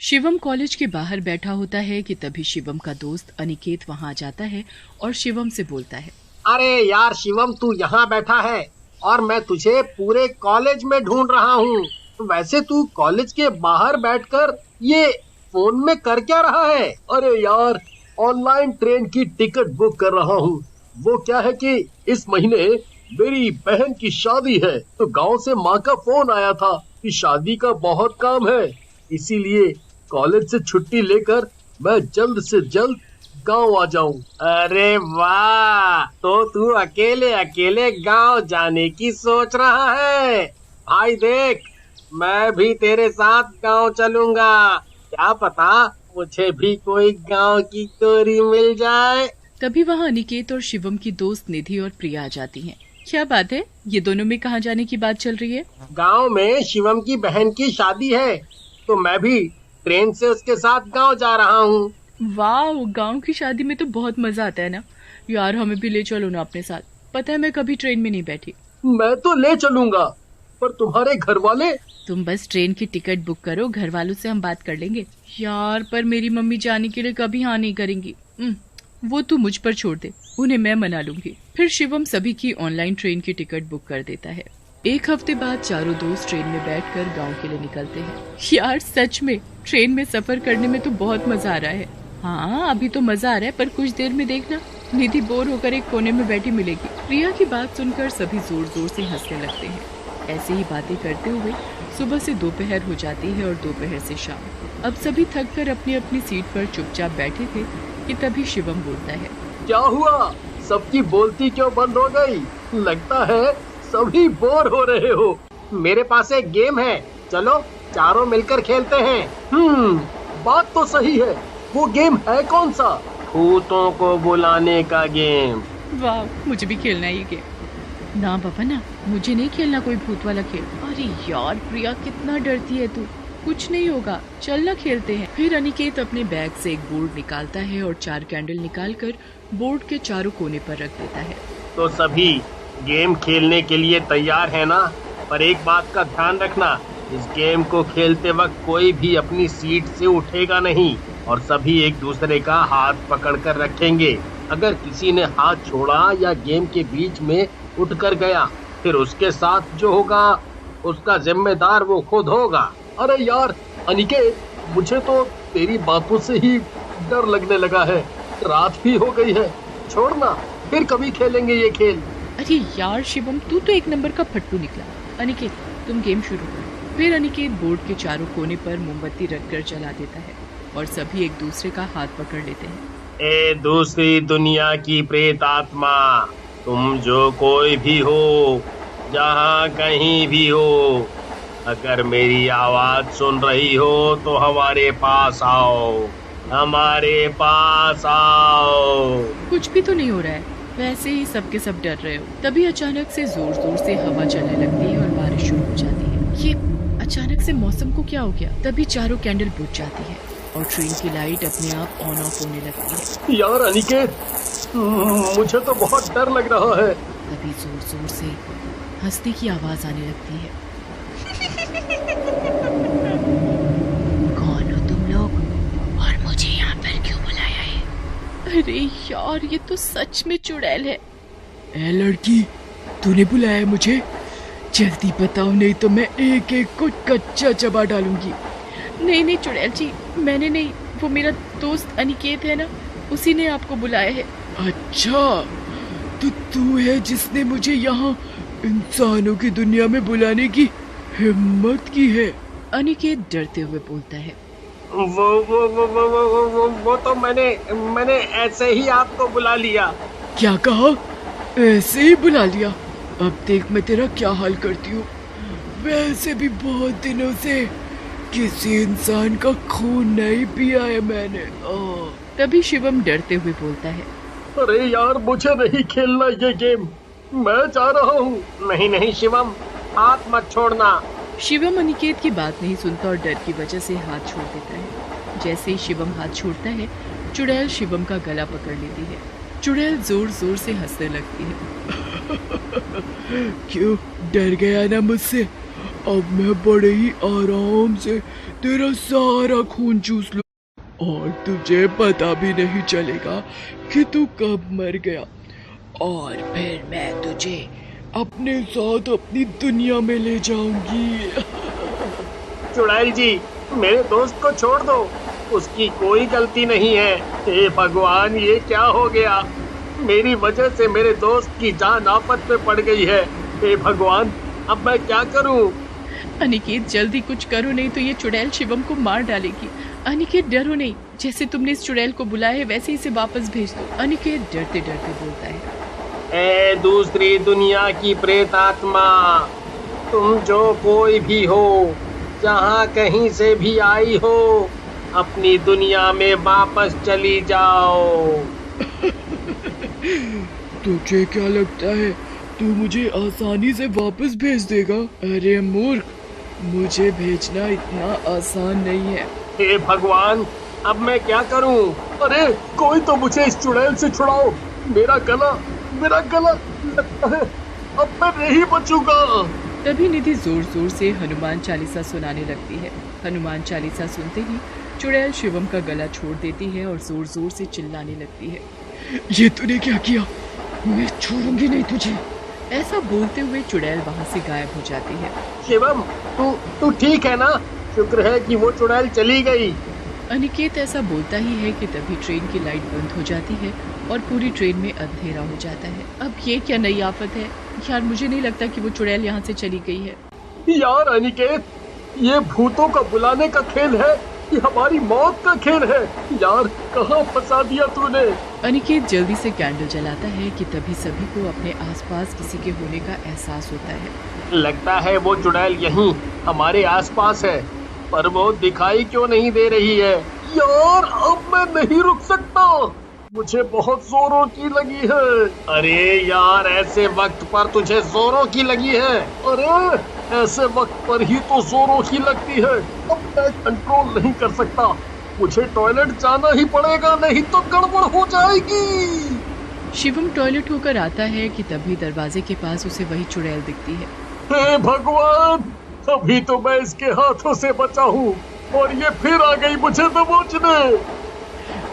Shivam college के बाहर बैठा होता है कि तभी शिवम का दोस्त अनिकेत वहां आ जाता है और शिवम से बोलता है। अरे यार शिवम, तू यहाँ बैठा है और मैं तुझे पूरे कॉलेज में ढूंढ रहा हूँ। वैसे तू कॉलेज के बाहर बैठकर ये फोन में कर क्या रहा है? अरे यार, ऑनलाइन ट्रेन की टिकट बुक कर रहा हूँ। वो क्या है कि इस महीने मेरी बहन की शादी है, तो गांव से माँ का फोन आया था कि शादी का बहुत काम है, इसीलिए कॉलेज से छुट्टी लेकर मैं जल्द से जल्द गांव आ जाऊं। अरे वाह, तो तू अकेले अकेले गांव जाने की सोच रहा है? भाई देख, मैं भी तेरे साथ गांव चलूंगा। क्या पता मुझे भी कोई गांव की तोरी मिल जाए। तभी वहां अनिकेत और शिवम की दोस्त निधि और प्रिया आ जाती हैं। क्या बात है, ये दोनों में कहाँ जाने की बात चल रही है? गांव में शिवम की बहन की शादी है, तो मैं भी ट्रेन से उसके साथ गांव जा रहा हूँ। वाह, गांव की शादी में तो बहुत मजा आता है ना यार, हमें भी ले चलो ना अपने साथ। पता है मैं कभी ट्रेन में नहीं बैठी। मैं तो ले चलूंगा, पर तुम्हारे घर वाले? तुम बस ट्रेन की टिकट बुक करो, घर वालों से हम बात कर लेंगे। यार पर मेरी मम्मी जाने के लिए कभी हाँ नहीं करेंगी। वो तू मुझ पर छोड़ दे, उन्हें मैं मना लूंगी। फिर शिवम सभी की ऑनलाइन ट्रेन की टिकट बुक कर देता है। एक हफ्ते बाद चारों दोस्त ट्रेन में बैठकर गांव के लिए निकलते हैं। यार सच में ट्रेन में सफर करने में तो बहुत मजा आ रहा है। हाँ अभी तो मजा आ रहा है, पर कुछ देर में देखना निधि बोर होकर एक कोने में बैठी मिलेगी। प्रिया की बात सुनकर सभी जोर जोर से हंसने लगते हैं। ऐसे ही बातें करते हुए सुबह से दोपहर हो जाती है और दोपहर से शाम। अब सभी थक कर अपनी अपनी सीट पर चुपचाप बैठे थे कि तभी शिवम बोलता है। क्या हुआ? सबकी बोलती क्यों बंद हो गई? लगता है सभी बोर हो रहे हो। मेरे पास एक गेम है, चलो चारों मिलकर खेलते हैं। बात तो सही है। वो गेम है कौन सा? भूतों को बुलाने का गेम। वाह, मुझे भी खेलना है ये गेम। ना पापा ना, मुझे नहीं खेलना कोई भूत वाला खेल। अरे यार प्रिया, कितना डरती है तू। कुछ नहीं होगा, चल ना खेलते हैं। फिर अनिकेत अपने बैग से एक बोर्ड निकालता है और 4 कैंडल निकालकर बोर्ड के चारों कोने पर रख देता है। तो सभी गेम खेलने के लिए तैयार है ना? पर एक बात का ध्यान रखना, इस गेम को खेलते वक्त कोई भी अपनी सीट से उठेगा नहीं और सभी एक दूसरे का हाथ पकड़कर रखेंगे। अगर किसी ने हाथ छोड़ा या गेम के बीच में उठकर गया, फिर उसके साथ जो होगा उसका जिम्मेदार वो खुद होगा। अरे यार अनिकेत, मुझे तो तेरी बातों से ही डर लगने लगा है। रात भी हो गई है, छोड़ना, फिर कभी खेलेंगे ये खेल। अरे यार शिवम, तू तो एक नंबर का फट्टू निकला। अनिकेत तुम गेम शुरू करो। फिर अनिकेत बोर्ड के चारों कोने पर मोमबत्ती रखकर जला देता है और सभी एक दूसरे का हाथ पकड़ लेते हैं। ए दूसरी दुनिया की प्रेत आत्मा, तुम जो कोई भी हो, जहाँ कहीं भी हो, अगर मेरी आवाज सुन रही हो तो हमारे पास आओ, हमारे पास आओ। कुछ भी तो नहीं हो रहा है, वैसे ही सबके सब डर रहे हो। तभी अचानक से जोर जोर से हवा चलने लगती है और बारिश शुरू हो जाती है। ये अचानक से मौसम को क्या हो गया? तभी चारों कैंडल बुझ जाती है और ट्रेन की लाइट अपने आप ऑन ऑफ होने लगती है। यार अनिकेत, मुझे तो बहुत डर लग रहा है। तभी जोर जोर से हंसने की आवाज आने लगती है। कौन हो तुम लोग और मुझे यहाँ पर क्यों बुलाया है? अरे यार, ये तो सच में चुड़ैल है। ए लड़की, तूने बुलाया मुझे? जल्दी बताओ, नहीं तो मैं एक एक को कच्चा चबा डालूंगी। नहीं नहीं चुड़ैल जी, मैंने नहीं, वो मेरा दोस्त अनिकेत है ना, उसी ने आपको बुलाया है। अच्छा, तो तू है जिसने मुझे यहाँ इंसानों की दुनिया में बुलाने की हिम्मत की है? अनिकेत डरते हुए बोलता है। वो तो मैंने ऐसे ही आपको बुला लिया। क्या कहा? ऐसे ही बुला लिया? अब देख मैं तेरा क्या हाल करती हूँ। वैसे भी बहुत दिनों से किसी इंसान का खून नहीं पिया है मैंने। तभी शिवम डरते हुए बोलता है। अरे यार, मुझे नहीं खेलना ये गेम, मैं जा रहा हूँ। नहीं नहीं शिवम, हाथ मत छोड़ना। शिवम अनिकेत की बात नहीं सुनता और डर की वजह से हाथ छोड़ देता है। जैसे ही शिवम हाथ छोड़ता है, चुड़ैल शिवम का गला पकड़ लेती है। चुड़ैल जोर जोर से हंसने लगती है। क्यों, डर गया ना मुझसे? अब मैं बड़े ही आराम से तेरा सारा खून चूस लूं और तुझे पता भी नहीं चलेगा कि तू कब मर गया। और फिर मैं तुझे अपने साथ अपनी दुनिया में ले जाऊंगी। चुड़ैल जी, मेरे दोस्त को छोड़ दो, उसकी कोई गलती नहीं है। हे भगवान, ये क्या हो गया? मेरी वजह से मेरे दोस्त की जान आफत में पड़ गई है। हे भगवान, अब मैं क्या करूं? अनिकेत जल्दी कुछ करो, नहीं तो ये चुड़ैल शिवम को मार डालेगी। अनिकेत डरो नहीं, जैसे तुमने इस चुड़ैल को बुलाया है वैसे ही इसे वापस भेज दो। अनिकेत डरते डरते बोलता है। ए दूसरी दुनिया की प्रेत आत्मा, तुम जो कोई भी हो, जहाँ कहीं से भी आई हो, अपनी दुनिया में वापस चली जाओ। तुझे क्या लगता है तू मुझे आसानी से वापस भेज देगा? अरे मूर्ख, मुझे भेजना इतना आसान नहीं है। हे भगवान, अब मैं क्या करूं? अरे कोई तो मुझे इस चुड़ैल से छुड़ाओ। मेरा गला लगता है अब मैं नहीं बचूंगा। तभी निधि जोर जोर से हनुमान चालीसा सुनाने लगती है। हनुमान चालीसा सुनते ही चुड़ैल शिवम का गला छोड़ देती है और जोर जोर से चिल्लाने लगती है। ये तूने क्या किया? मैं छोड़ूंगी नहीं तुझे। ऐसा बोलते हुए चुड़ैल वहाँ से गायब हो जाती है। शिवम, तू ठीक है ना? शुक्र है कि वो चुड़ैल चली गई। अनिकेत ऐसा बोलता ही है कि तभी ट्रेन की लाइट बंद हो जाती है और पूरी ट्रेन में अंधेरा हो जाता है। अब ये क्या नई आफत है यार, मुझे नहीं लगता कि वो चुड़ैल यहाँ से चली गई है। यार अनिकेत, ये भूतों का बुलाने का खेल है, ये हमारी मौत का खेल है। यार कहाँ फंसा दिया तूने? अनिकेत जल्दी से कैंडल जलाता है कि तभी सभी को अपने आसपास किसी के होने का एहसास होता है। लगता है वो चुड़ैल यहीं हमारे आसपास है, पर वो दिखाई क्यों नहीं दे रही है? यार अब मैं नहीं रुक सकता, मुझे बहुत जोरों की लगी है। अरे यार, ऐसे वक्त पर तुझे जोरों की लगी है? अरे ऐसे वक्त पर ही तो जोरों की लगती है। अब मैं कंट्रोल नहीं कर सकता, मुझे टॉयलेट जाना ही पड़ेगा, नहीं तो गड़बड़ हो जाएगी। शिवम टॉयलेट होकर आता है कि तभी दरवाजे के पास उसे वही चुड़ैल दिखती है। हे भगवान, अभी तो मैं इसके हाथों से बचा हूँ और ये फिर आ गई मुझे दबोचने।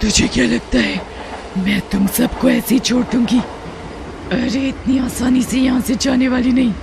तुझे क्या लगता है मैं तुम सबको ऐसे ही छोड़ दूंगी? अरे इतनी आसानी से यहाँ से जाने वाली नहीं।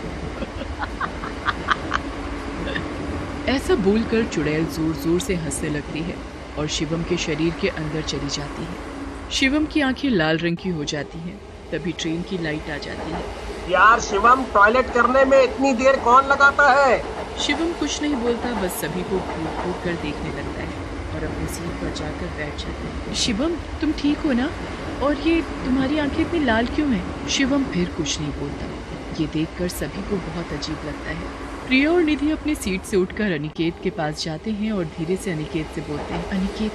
ऐसा बोलकर चुड़ैल जोर जोर से हंसने लगती है और शिवम के शरीर के अंदर चली जाती है। शिवम की आंखें लाल रंग की हो जाती हैं। तभी ट्रेन की लाइट आ जाती है। यार शिवम, टॉयलेट करने में इतनी देर कौन लगाता है? शिवम कुछ नहीं बोलता, बस सभी को घूर घूर कर देखने लगता है और अपनी सीट पर जाकर बैठ जाता है। शिवम, तुम ठीक हो ना? और ये तुम्हारी आंखें इतनी लाल क्यों हैं? शिवम फिर कुछ नहीं बोलता। ये देखकर सभी को बहुत अजीब लगता है। प्रिया और निधि अपनी सीट से उठकर अनिकेत के पास जाते हैं और धीरे से अनिकेत से बोलते हैं। अनिकेत,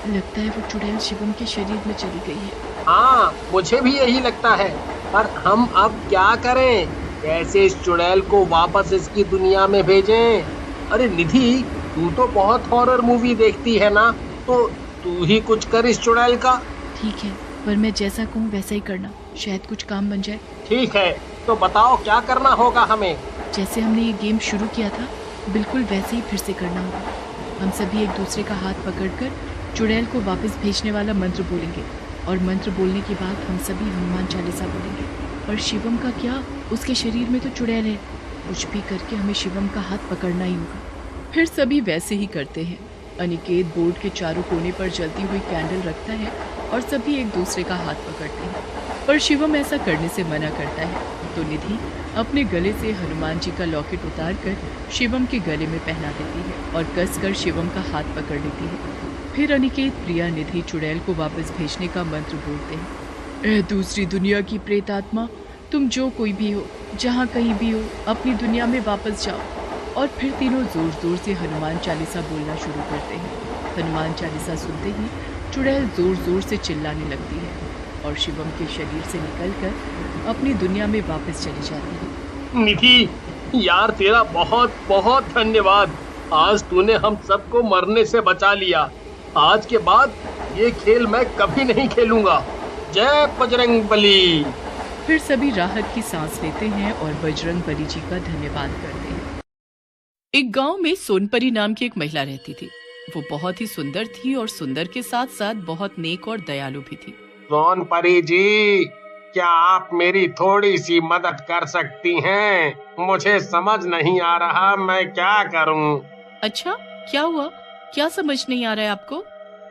लगता है वो चुड़ैल शिवम के शरीर में चली गई है। हाँ, मुझे भी यही लगता है, पर हम अब क्या करें? कैसे इस चुड़ैल को वापस इसकी दुनिया में भेजें? अरे निधि, तू तो बहुत हॉरर मूवी देखती है ना, तो तू ही कुछ कर इस चुड़ैल का। ठीक है, पर मैं जैसा कहूँ वैसा ही करना, शायद कुछ काम बन जाए। ठीक है, तो बताओ क्या करना होगा हमें? जैसे हमने ये गेम शुरू किया था, बिल्कुल वैसे ही फिर से करना होगा। हम सभी एक दूसरे का हाथ पकड़कर चुड़ैल को वापस भेजने वाला मंत्र बोलेंगे और मंत्र बोलने के बाद हम सभी हनुमान चालीसा बोलेंगे। और शिवम का क्या, उसके शरीर में तो चुड़ैल है, कुछ भी करके हमें शिवम का हाथ पकड़ना ही होगा। फिर सभी वैसे ही करते हैं। अनिकेत बोर्ड के चारों कोने पर जलती हुई कैंडल रखता है और सभी एक दूसरे का हाथ पकड़ते हैं, पर शिवम ऐसा करने से मना करता है। तो निधि अपने गले से हनुमान जी का लॉकेट उतारकर शिवम के गले में पहना देती है और कसकर शिवम का हाथ पकड़ लेती है। फिर अनिकेत, प्रिया, निधि चुड़ैल को वापस भेजने का मंत्र बोलते हैं। ए दूसरी दुनिया की प्रेत आत्मा, तुम जो कोई भी हो, जहाँ कहीं भी हो, अपनी दुनिया में वापस जाओ। और फिर तीनों जोर जोर से हनुमान चालीसा बोलना शुरू करते हैं। हनुमान चालीसा सुनते ही चुड़ैल जोर जोर से चिल्लाने लगती है और शिवम के शरीर से निकलकर अपनी दुनिया में वापस चली जाती है। निधि, यार तेरा बहुत बहुत धन्यवाद। आज तूने हम सबको मरने से बचा लिया। आज के बाद ये खेल मैं कभी नहीं खेलूंगा। जय बजरंग बली। फिर सभी राहत की सांस लेते हैं और बजरंग बली जी का धन्यवाद करते हैं। एक गांव में सोनपरी नाम की एक महिला रहती थी। वो बहुत ही सुंदर थी और सुंदर के साथ साथ बहुत नेक और दयालु भी थी। सोनपरी जी, क्या आप मेरी थोड़ी सी मदद कर सकती हैं? मुझे समझ नहीं आ रहा मैं क्या करूं। अच्छा, क्या हुआ? क्या समझ नहीं आ रहा है आपको?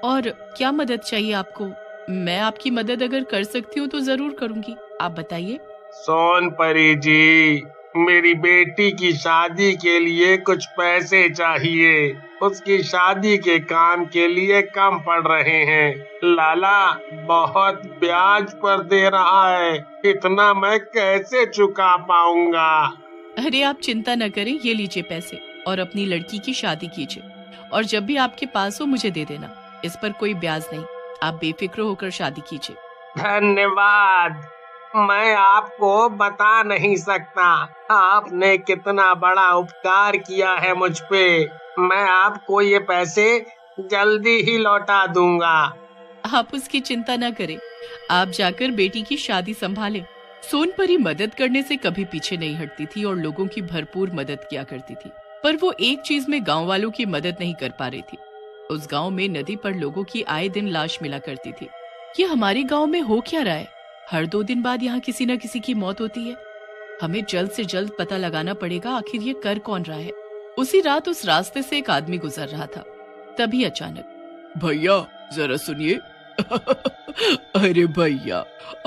और क्या मदद चाहिए आपको? मैं आपकी मदद अगर कर सकती हूँ तो जरूर करूंगी। आप बताइए। सोनपरी जी, मेरी बेटी की शादी के लिए कुछ पैसे चाहिए। उसकी शादी के काम के लिए कम पड़ रहे हैं। लाला बहुत ब्याज पर दे रहा है, इतना मैं कैसे चुका पाऊंगा? अरे आप चिंता न करें, ये लीजिए पैसे और अपनी लड़की की शादी कीजिए। और जब भी आपके पास हो मुझे दे देना। इस पर कोई ब्याज नहीं। आप बेफिक्र होकर शादी कीजिए। धन्यवाद। मैं आपको बता नहीं सकता आपने कितना बड़ा उपकार किया है मुझ पे। मैं आपको ये पैसे जल्दी ही लौटा दूंगा। आप उसकी चिंता न करें। आप जाकर बेटी की शादी संभालें। सोनपरी मदद करने से कभी पीछे नहीं हटती थी और लोगों की भरपूर मदद किया करती थी। पर वो एक चीज में गांव वालों की मदद नहीं कर पा रही थी। उस गांव में नदी पर लोगों की आए दिन लाश मिला करती थी। ये हमारे गांव में हो क्या रहा है? हर 2 दिन बाद यहाँ किसी न किसी की मौत होती है। हमें जल्द से जल्द पता लगाना पड़ेगा आखिर ये कर कौन रहा है। उसी रात उस रास्ते से एक आदमी गुजर रहा था। तभी अचानक, भैया जरा सुनिए। अरे भैया,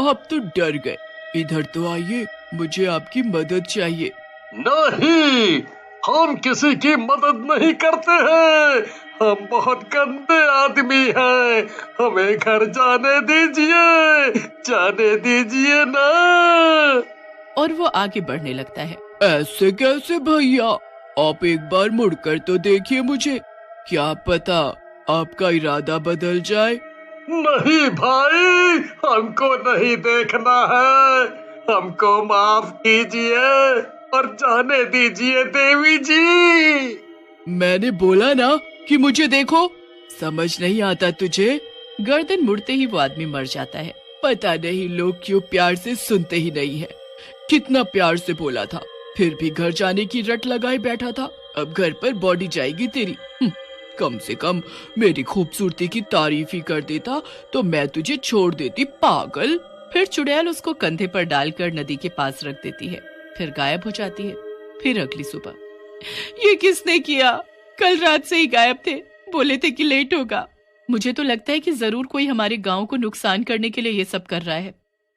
आप तो डर गए। इधर तो आइए, मुझे आपकी मदद चाहिए। नहीं, हम किसी की मदद नहीं करते हैं। हम बहुत गंदे आदमी हैं। हमें घर जाने दीजिए ना। और वो आगे बढ़ने लगता है। ऐसे कैसे भैया? आप एक बार मुड़कर तो देखिए मुझे, क्या पता आपका इरादा बदल जाए। नहीं भाई, हमको नहीं देखना है। हमको माफ कीजिए और जाने दीजिए देवी जी। मैंने बोला ना कि मुझे देखो। समझ नहीं आता तुझे? गर्दन मुड़ते ही वो आदमी मर जाता है। पता नहीं लोग क्यों प्यार से सुनते ही नहीं है। कितना प्यार से बोला था, फिर भी घर जाने की रट लगाए बैठा था। अब घर पर बॉडी जाएगी तेरी। कम से कम मेरी खूबसूरती की तारीफ ही कर देता तो मैं तुझे छोड़ देती, पागल। फिर चुड़ैल उसको कंधे पर डालकर नदी के पास रख देती है, फिर गायब हो जाती है। फिर अगली सुबह, ये किसने किया? कल रात से ही गायब थे, बोले थे कि लेट होगा। मुझे तो लगता है कि जरूर कोई हमारे गांव को नुकसान करने के लिए ये सब कर रहा है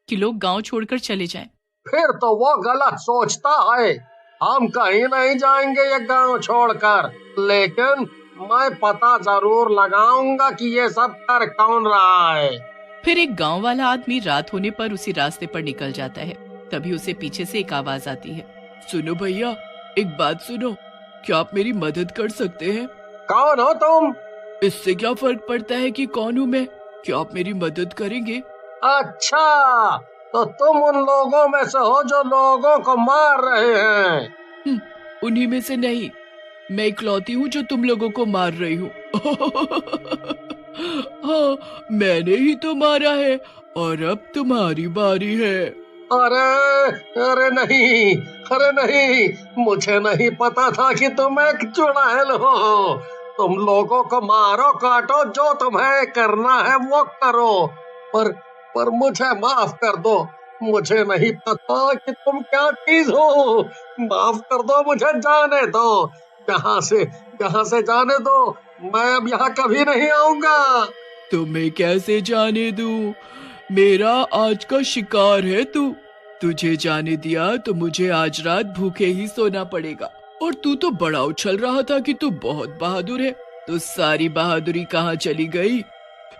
कि लोग गांव छोड़कर चले जाएं। फिर तो वो गलत सोचता है। हम कहीं नहीं जाएंगे ये गांव छोड़कर, लेकिन मैं पता जरूर लगाऊंगा कि ये सब कर कौन रहा है। फिर एक गांव वाला आदमी रात होने पर उसी रास्ते पर निकल जाता है। तभी उसे पीछे से एक आवाज आती है। सुनो भैया, एक बात सुनो, क्या आप मेरी मदद कर सकते हैं? कौन हो तुम? इससे क्या फर्क पड़ता है कि कौन हूँ मैं? क्या आप मेरी मदद करेंगे? अच्छा, तो तुम उन लोगों में से हो जो लोगों को मार रहे हैं? उन्हीं में से नहीं, मैं इकलौती हूँ जो तुम लोगों को मार रही हूँ। हाँ, मैंने ही तो मारा है और अब तुम्हारी बारी है। अरे नहीं, मुझे नहीं पता था कि तुम एक चुड़ैल हो। तुम लोगों को मारो काटो, जो तुम्हें करना है वो करो, पर मुझे माफ कर दो। मुझे नहीं पता कि तुम क्या चीज हो। माफ कर दो, मुझे जाने दो। यहाँ से जाने दो। मैं अब यहाँ कभी नहीं आऊंगा। तुम्हें कैसे जाने दूं? मेरा आज का शिकार है तू। तुझे जाने दिया तो मुझे आज रात भूखे ही सोना पड़ेगा। और तू तो बड़ा उछल रहा था कि तू बहुत बहादुर है, तो सारी बहादुरी कहाँ चली गई?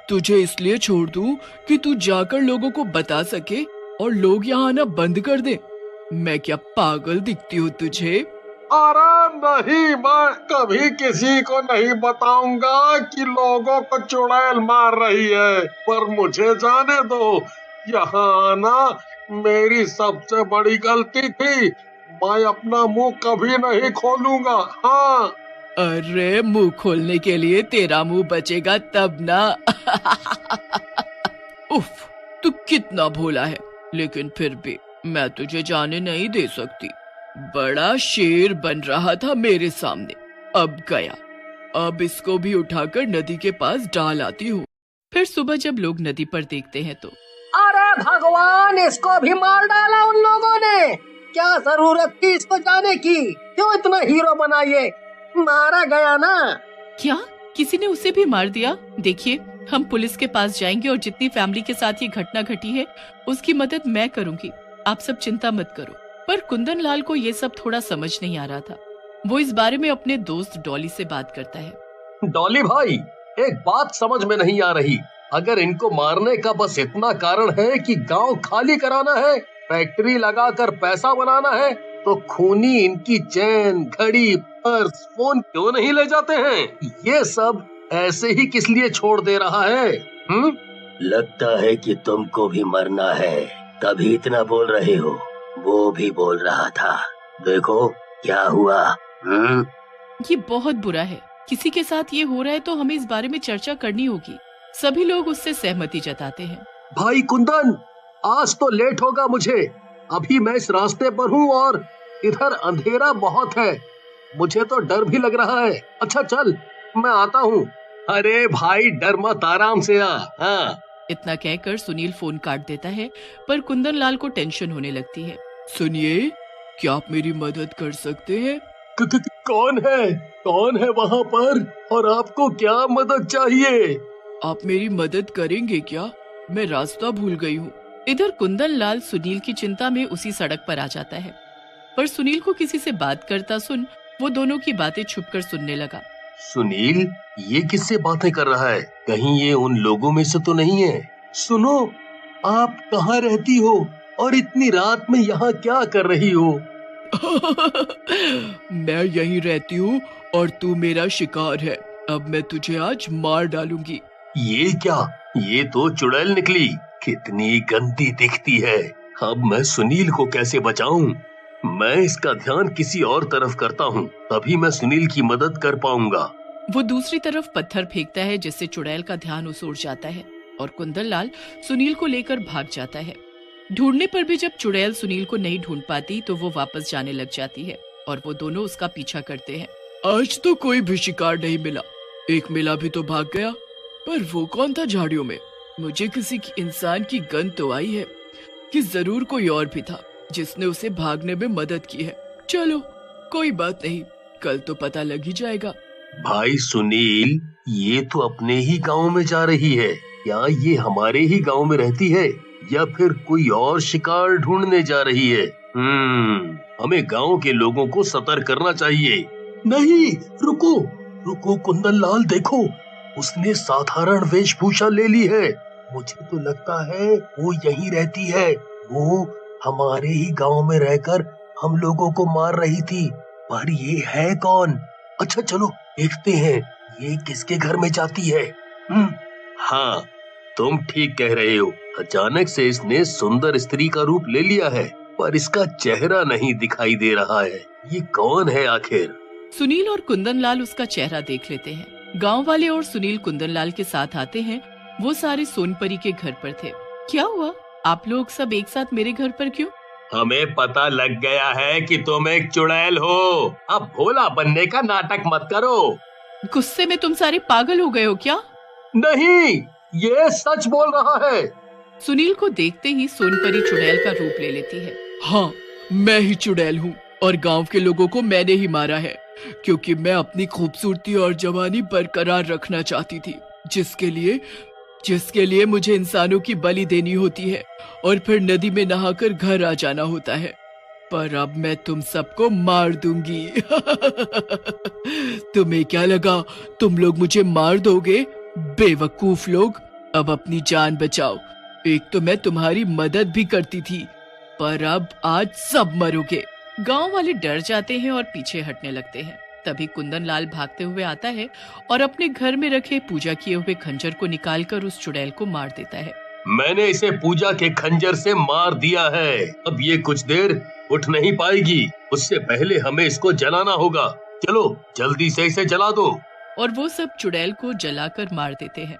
तुझे इसलिए छोड़ दूं कि तू जाकर लोगों को बता सके और लोग यहाँ आना बंद कर दे। मैं क्या पागल दिखती हूँ तुझे? अरे नहीं, मैं कभी किसी को नहीं बताऊंगा कि लोगों को चुड़ैल मार रही है। पर मुझे जाने दो। यहाँ आना मेरी सबसे बड़ी गलती थी। मैं अपना मुंह कभी नहीं खोलूंगा। हाँ। अरे मुंह खोलने के लिए तेरा मुंह बचेगा तब ना। उफ, तू कितना भोला है, लेकिन फिर भी मैं तुझे जाने नहीं दे सकती। बड़ा शेर बन रहा था मेरे सामने, अब गया। अब इसको भी उठाकर नदी के पास डाल आती हूँ। फिर सुबह जब लोग नदी पर देखते हैं तो अरे भगवान, इसको भी मार डाला उन लोगों ने। क्या जरूरत थी इसको जाने की? क्यों इतना हीरो बना ये? मारा गया ना। क्या किसी ने उसे भी मार दिया? देखिए, हम पुलिस के पास जाएंगे और जितनी फैमिली के साथ ये घटना घटी है उसकी मदद मैं करूंगी। आप सब चिंता मत करो। पर कुंदन लाल को ये सब थोड़ा समझ नहीं आ रहा था। वो इस बारे में अपने दोस्त डॉली से बात करता है। डॉली भाई, एक बात समझ में नहीं आ रही। अगर इनको मारने का बस इतना कारण है कि गांव खाली कराना है, फैक्ट्री लगाकर पैसा बनाना है, तो खूनी इनकी चैन, घड़ी, पर्स, फोन क्यों नहीं ले जाते हैं? ये सब ऐसे ही किस लिए छोड़ दे रहा है? लगता है कि तुमको भी मरना है, तभी इतना बोल रहे हो। वो भी बोल रहा था, देखो क्या हुआ। ये बहुत बुरा है। किसी के साथ ये हो रहा है तो हमें इस बारे में चर्चा करनी होगी। सभी लोग उससे सहमति जताते हैं। भाई कुंदन, आज तो लेट होगा मुझे। अभी मैं इस रास्ते पर हूँ और इधर अंधेरा बहुत है। मुझे तो डर भी लग रहा है। अच्छा चल, मैं आता हूँ। अरे भाई डर मत, आराम से आ। हाँ। इतना कहकर सुनील फोन काट देता है, पर कुंदन लाल को टेंशन होने लगती है। सुनिए, क्या आप मेरी मदद कर सकते हैं? कौन है? कौन है वहाँ पर? और आपको क्या मदद चाहिए? आप मेरी मदद करेंगे क्या? मैं रास्ता भूल गई हूँ। इधर कुंदन लाल सुनील की चिंता में उसी सड़क पर आ जाता है, पर सुनील को किसी से बात करता सुन वो दोनों की बातें छुपकर सुनने लगा। सुनील, ये किससे बातें कर रहा है? कहीं ये उन लोगों में से तो नहीं है? सुनो, आप कहाँ रहती हो और इतनी रात में यहाँ क्या कर रही हो? मैं यहीं रहती हूँ और तू मेरा शिकार है। अब मैं तुझे आज मार डालूंगी। ये क्या? ये तो चुड़ैल निकली। कितनी गंदी दिखती है। अब मैं सुनील को कैसे बचाऊं? मैं इसका ध्यान किसी और तरफ करता हूँ, तभी मैं सुनील की मदद कर पाऊंगा। वो दूसरी तरफ पत्थर फेंकता है जिससे चुड़ैल का ध्यान उस ओर जाता है और कुंदन लाल सुनील को लेकर भाग जाता है। ढूंढने पर भी जब चुड़ैल सुनील को नहीं ढूंढ पाती तो वो वापस जाने लग जाती है और वो दोनों उसका पीछा करते हैं। आज तो कोई भी शिकार नहीं मिला। एक मिला भी तो भाग गया, पर वो कौन था झाड़ियों में? मुझे किसी इंसान की गंध तो आई है कि जरूर कोई और भी था जिसने उसे भागने में मदद की है। चलो कोई बात नहीं, कल तो पता लग ही जाएगा। भाई सुनील, ये तो अपने ही गांव में जा रही है। क्या ये हमारे ही गांव में रहती है या फिर कोई और शिकार ढूंढने जा रही है? हमें गांव के लोगों को सतर्क करना चाहिए। नहीं, रुको रुको कुंदन लाल, देखो उसने साधारण वेशभूषा ले ली है। मुझे तो लगता है वो यहीं रहती है। वो हमारे ही गांव में रहकर हम लोगों को मार रही थी, पर ये है कौन? अच्छा चलो देखते हैं ये किसके घर में जाती है। हाँ, तुम ठीक कह रहे हो। अचानक से इसने सुंदर स्त्री का रूप ले लिया है, पर इसका चेहरा नहीं दिखाई दे रहा है। ये कौन है आखिर? सुनील और कुंदन लाल उसका चेहरा देख लेते हैं। गांव वाले और सुनील कुंदन लाल के साथ आते हैं। वो सारे सोनपरी के घर पर थे। क्या हुआ? आप लोग सब एक साथ मेरे घर पर क्यों? हमें पता लग गया है कि तुम एक चुड़ैल हो। अब भोला बनने का नाटक मत करो। गुस्से में तुम सारे पागल हो गए हो क्या? नहीं, ये सच बोल रहा है। सुनील को देखते ही सोनपरी चुड़ैल का रूप ले लेती है। हाँ, मैं ही चुड़ैल हूँ और गांव के लोगों को मैंने ही मारा है, क्योंकि मैं अपनी खूबसूरती और जवानी बरकरार रखना चाहती थी, जिसके लिए मुझे इंसानों की बलि देनी होती है और फिर नदी में नहाकर घर आ जाना होता है। पर अब मैं तुम सबको मार दूंगी। तुम्हें क्या लगा तुम लोग मुझे मार दोगे? बेवकूफ लोग, अब अपनी जान बचाओ। एक तो मैं तुम्हारी मदद भी करती थी, पर अब आज सब मरोगे। गांव वाले डर जाते हैं और पीछे हटने लगते हैं। तभी कुंदन लाल भागते हुए आता है और अपने घर में रखे पूजा किए हुए खंजर को निकालकर उस चुड़ैल को मार देता है। मैंने इसे पूजा के खंजर से मार दिया है। अब ये कुछ देर उठ नहीं पाएगी। उससे पहले हमें इसको जलाना होगा। चलो जल्दी से इसे जला दो। और वो सब चुड़ैल को जलाकर मार देते हैं।